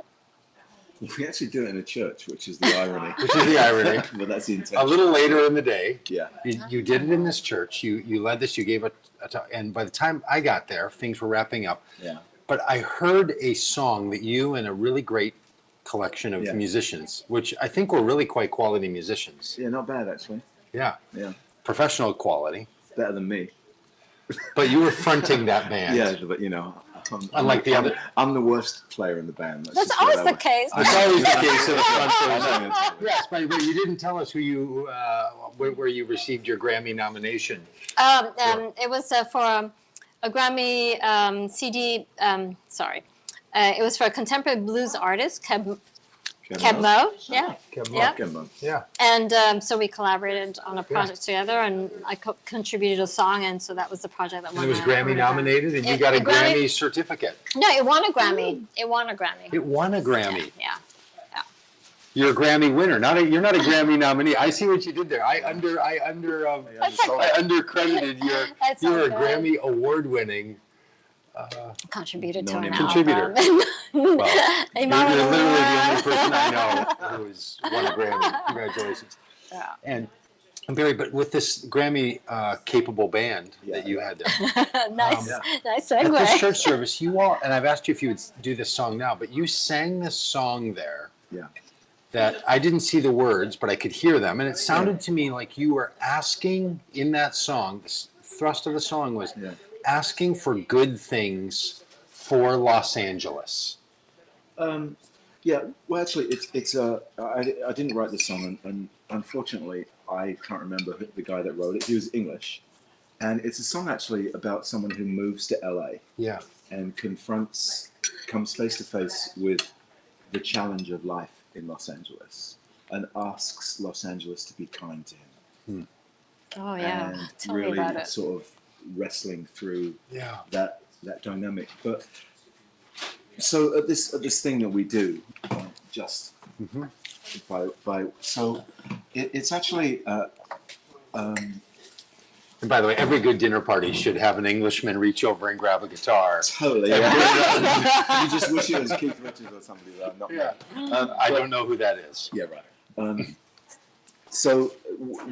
We actually do it in a church, which is the irony. Which is the irony. But that's the intention. A little later in the day. Yeah. You did it in this church. You led this. You gave a talk, and by the time I got there, things were wrapping up. Yeah. But I heard a song that you and a really great collection of musicians, which I think were really quite quality musicians. Yeah, not bad actually. Yeah. Yeah. Professional quality. Better than me. But you were fronting that band. Yeah, but Unlike the other. I'm the worst player in the band. That's always the case. It's always the case of the front I know. Yes, but you didn't tell us who you, where you received your Grammy nomination. It was for a Grammy CD. Sorry, it was for a contemporary blues artist, Keb Mo. Yeah. Kembo. Yeah. And so we collaborated on a project together, and I contributed a song, and so that was the project that won. And it was my Grammy nominated, and you got a Grammy certificate. No, it won a Grammy. It won a Grammy. It won a Grammy. Yeah. You're a Grammy winner. You're not a Grammy nominee. I see what you did there. I undercredited you're a Grammy award winning. Contributed to an contributor. album. Well, you're literally the only person I know who has won a Grammy. Congratulations. Yeah. And Barry, but with this Grammy capable band that you had there. Nice At this segue. church service, you all, and I've asked you if you would do this song now, but you sang this song there. Yeah. That I didn't see the words, but I could hear them. And it sounded to me like you were asking in that song, the thrust of the song was asking for good things for Los Angeles. Yeah, well, actually, I didn't write this song, and unfortunately, I can't remember the guy that wrote it. He was English, and it's a song actually about someone who moves to LA. Yeah. And comes face to face with the challenge of life in Los Angeles, and asks Los Angeles to be kind to him. Oh yeah, and tell really me about it. sort of wrestling through that dynamic. But so at this thing that we do, it's actually. And by the way, every good dinner party should have an Englishman reach over and grab a guitar. Totally. Yeah. You just wish it was Keith Richards or somebody that not me. I don't know who that is. Yeah, right. So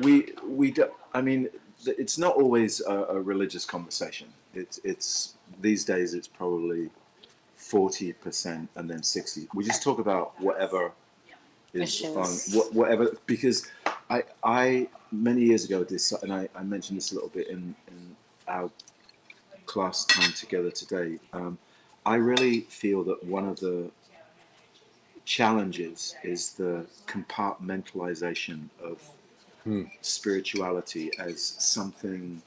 we do, I mean, it's not always a religious conversation. It's these days it's probably 40% and then 60. We just talk about whatever is fun, whatever, because I many years ago did, and I mentioned this a little bit in our class time together today. I really feel that one of the challenges is the compartmentalization of spirituality as something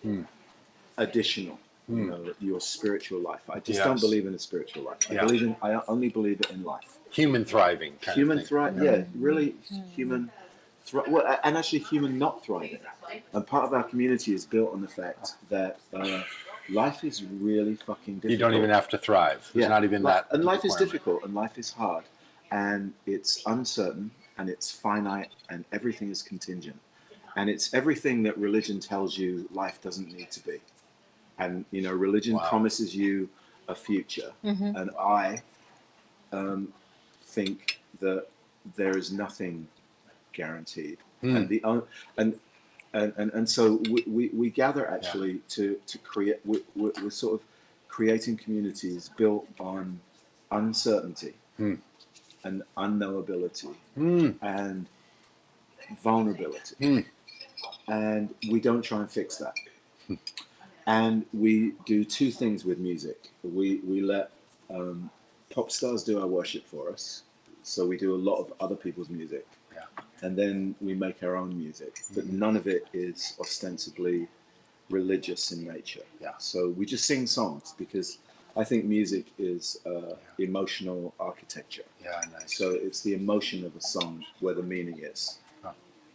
additional. You know, your spiritual life. I just don't believe in a spiritual life. I only believe it in life. Human thriving. Human thriving. Really human. Well, and actually human not thriving. And part of our community is built on the fact that life is really fucking difficult. You don't even have to thrive. It's not even that. And life is difficult, and life is hard, and it's uncertain, and it's finite, and everything is contingent, and it's everything that religion tells you life doesn't need to be. And you know, religion promises you a future, and I think that there is nothing guaranteed, Hmm. and the and so we gather actually to create. We're sort of creating communities built on uncertainty Hmm. and unknowability Hmm. and vulnerability, Hmm. and we don't try and fix that. And we do two things with music. We let pop stars do our worship for us. So we do a lot of other people's music. Yeah. And then we make our own music. But none of it is ostensibly religious in nature. Yeah. So we just sing songs because I think music is emotional architecture. Yeah, nice. So it's the emotion of a song where the meaning is. Huh.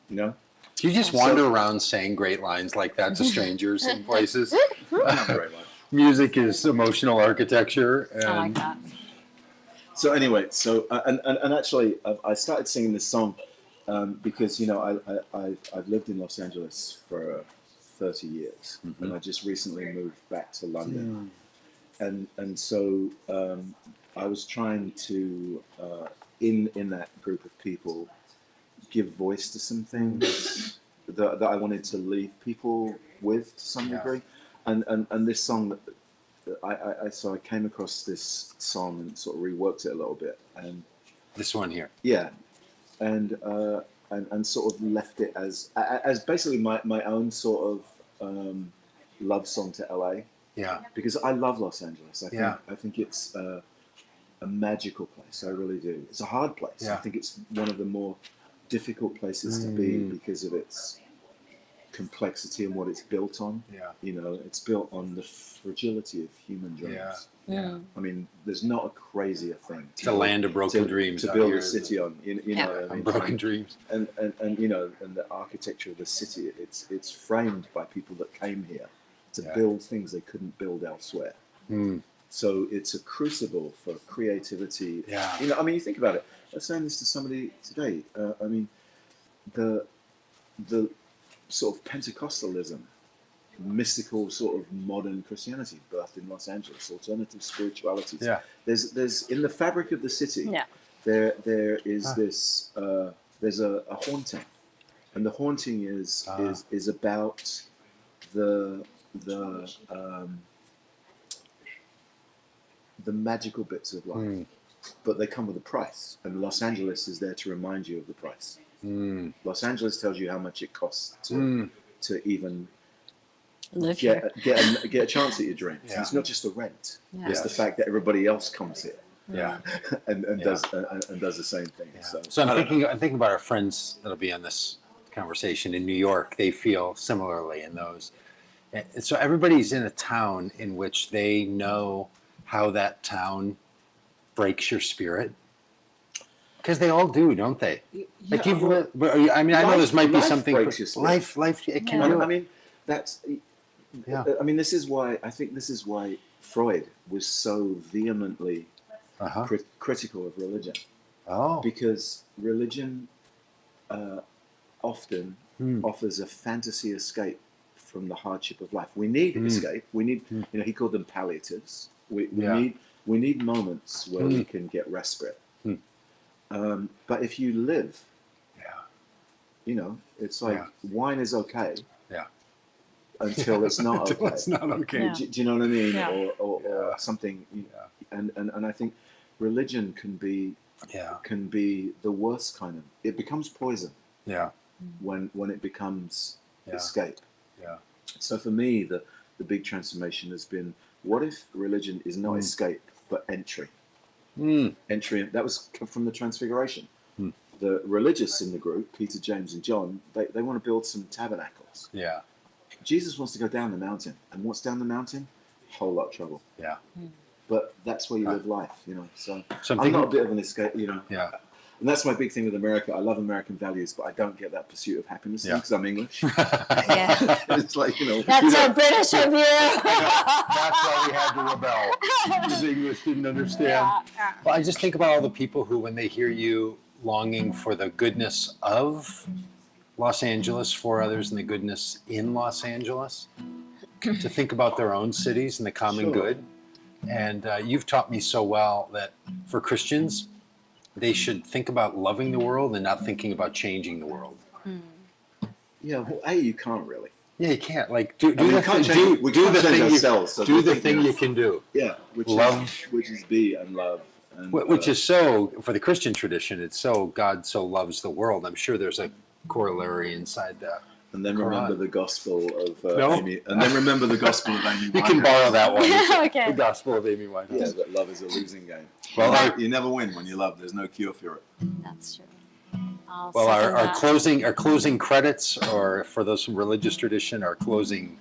You know? Do you just wander around saying great lines like that to strangers in places? Not very much. Music is emotional architecture. And I like that. So anyway, and actually, I started singing this song because I've lived in Los Angeles for 30 years, and I just recently moved back to London, and so I was trying to in that group of people give voice to some things that I wanted to leave people with to some degree, and this song. So I came across this song and sort of reworked it a little bit, and This one here. yeah, and sort of left it as basically my own sort of love song to LA, Yeah. because I love Los Angeles. Yeah. I think it's a magical place. I really do. It's a hard place. Yeah. I think it's one of the more difficult places to be because of its complexity and what it's built on. Yeah. You know, it's built on the fragility of human dreams. Yeah. I mean, there's not a crazier thing. It's a land of broken dreams to out build here, a city on. You Yeah. know, I mean, broken dreams. and you know, and the architecture of the city, it's framed by people that came here to build things they couldn't build elsewhere. So it's a crucible for creativity. Yeah. You know, I mean, you think about it. I was saying this to somebody today. I mean, the sort of Pentecostalism, mystical sort of modern Christianity birthed in Los Angeles, alternative spiritualities. Yeah. There's in the fabric of the city. Yeah. There is this. There's a haunting, and the haunting is about the magical bits of life, but they come with a price, and Los Angeles is there to remind you of the price. Los Angeles tells you how much it costs to even Live here. get a chance at your dreams. Yeah. And it's not just the rent; Yeah. it's the fact that everybody else comes here Yeah. and does the same thing. Yeah. So I'm thinking about our friends that'll be on this conversation in New York. They feel similarly in those. And so everybody's in a town in which they know how that town breaks your spirit. Because they all do, don't they? Like Yeah, I mean, I know this might be life something. breaks your spirit. Life, it can Yeah. do I it. mean, that's. Yeah. I mean, this is why Freud was so vehemently Uh-huh. critical of religion, Oh. because religion often offers a fantasy escape from the hardship of life. We need escape. We need, you know, he called them palliatives. We need moments where we can get respite. But if you live, you know, it's like wine is okay. Yeah. Until it's not okay. Until it's not okay. Yeah. Do you know what I mean? Yeah. Or something. And I think religion can be the worst kind of. It becomes poison. Yeah. When it becomes escape. Yeah. So for me, the big transformation has been: what if religion is not escape but entry? Entry. That was from the Transfiguration. The religious in the group, Peter, James, and John, they want to build some tabernacles. Yeah. Jesus wants to go down the mountain, and what's down the mountain? A whole lot of trouble. Yeah. But that's where you live life, you know. So So I'm not a bit of an escape, you know. Yeah. And that's my big thing with America. I love American values, but I don't get that pursuit of happiness because I'm English. Yeah. It's like, you know. That's so British of you. That's why we had to rebel. Because English didn't understand. Yeah. Well, I just think about all the people who, when they hear you longing for the goodness of Los Angeles for others and the goodness in Los Angeles, to think about their own cities and the common good. And you've taught me so well that for Christians, they should think about loving the world and not thinking about changing the world. Yeah, well, you can't really. Yeah, you can't. Like, do I mean, the we can't thing, change, we do can't the change thing ourselves. So do the the thing thing is- you can do. Yeah, which is be and love. And, Which is so, for the Christian tradition, it's so, God so loves the world. I'm sure there's a corollary inside that. and then Quran. remember the gospel of No. Amy. And then remember the gospel of Amy. You can Winehouse. borrow that one. Okay. The Gospel of Amy Winehouse. Yeah, that love is a losing game. Well, You never win when you love. There's no cure for it. That's true. I'll Well, second our that. closing credits, or for those from religious tradition, our closing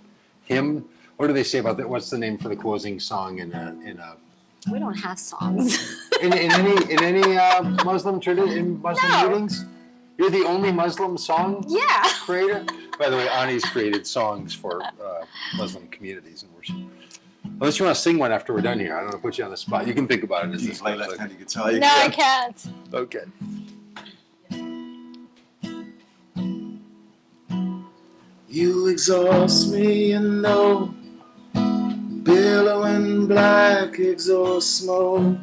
hymn. What do they say about that? What's the name for the closing song in We don't have songs. in any Muslim tradition, Muslim No. meetings? You're the only Muslim song Yeah. creator. By the way, Ani's created songs for Muslim communities and worship. Unless you want to sing one after we're done here, I don't want to put you on the spot. You can think about it as You this can play goes. left-handed guitar. You No, I can. can't. Okay. You exhaust me, and no billowing black exhaust smoke.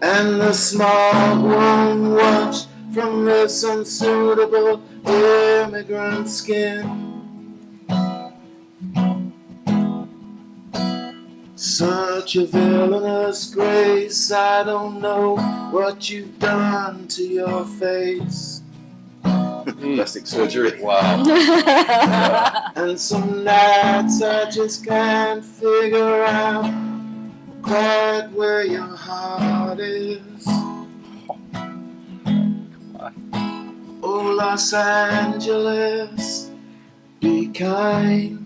And the smog won't wash from this unsuitable immigrant skin. Such a villainous grace, I don't know what you've done to your face. Plastic surgery. Wow. And some nights I just can't figure out quite where your heart is. Oh, Los Angeles, be kind.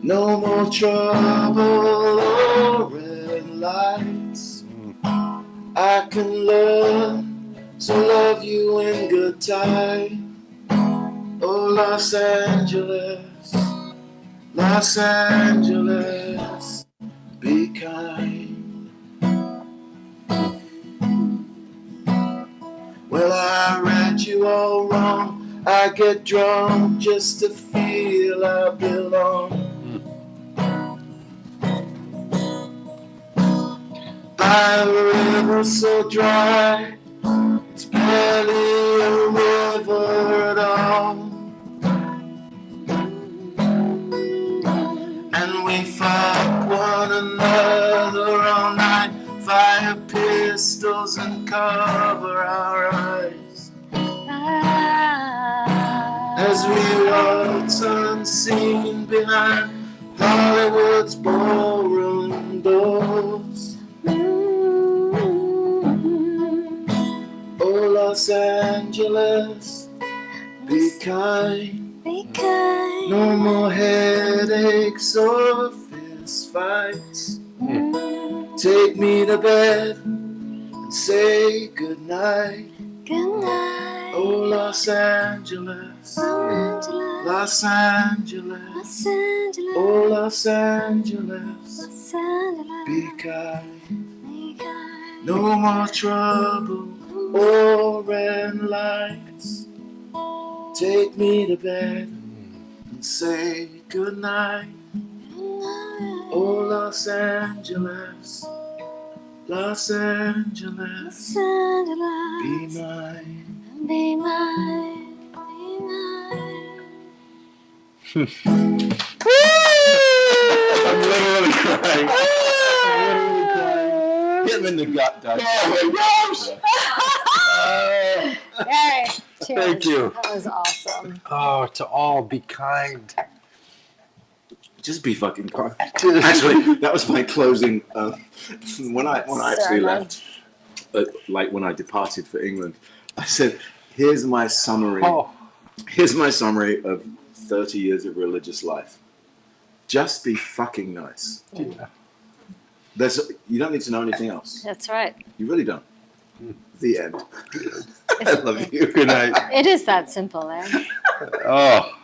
No more trouble or red lights. I can learn to love you in good time. Oh, Los Angeles, Los Angeles, be kind. Well, I read you all wrong. I get drunk just to feel I belong. By a river so dry, it's barely a river at all. And we fuck one another all night, fire pistols and cover our eyes. As we waltz unseen behind Hollywood's ballroom doors. Oh, Los Angeles, be kind. Be kind. No more headaches or fist fights. Take me to bed and say goodnight. Good night. Oh, Los Angeles, Los Angeles. Los Angeles, Los Angeles. oh, Los Angeles, Los Angeles. be kind. Be kind. No more trouble or red lights. Take me to bed and say goodnight. Oh, Los Angeles, Los Angeles, Los Angeles. be mine. Be mine. Be mine. I'm literally crying. Hit him in the gut, Doug. Oh my gosh! Yay. Cheers. Thank you. That was awesome. Oh, to all, be kind. Just be fucking kind. Actually, that was my closing. When I actually Sermon. left, like when I departed for England, I said, "Here's my summary. Oh, Here's my summary of 30 years of religious life. Just be fucking nice. yeah. You don't need to know anything else. That's right. You really don't. The end. I love you. Good night. It is that simple, eh? Oh.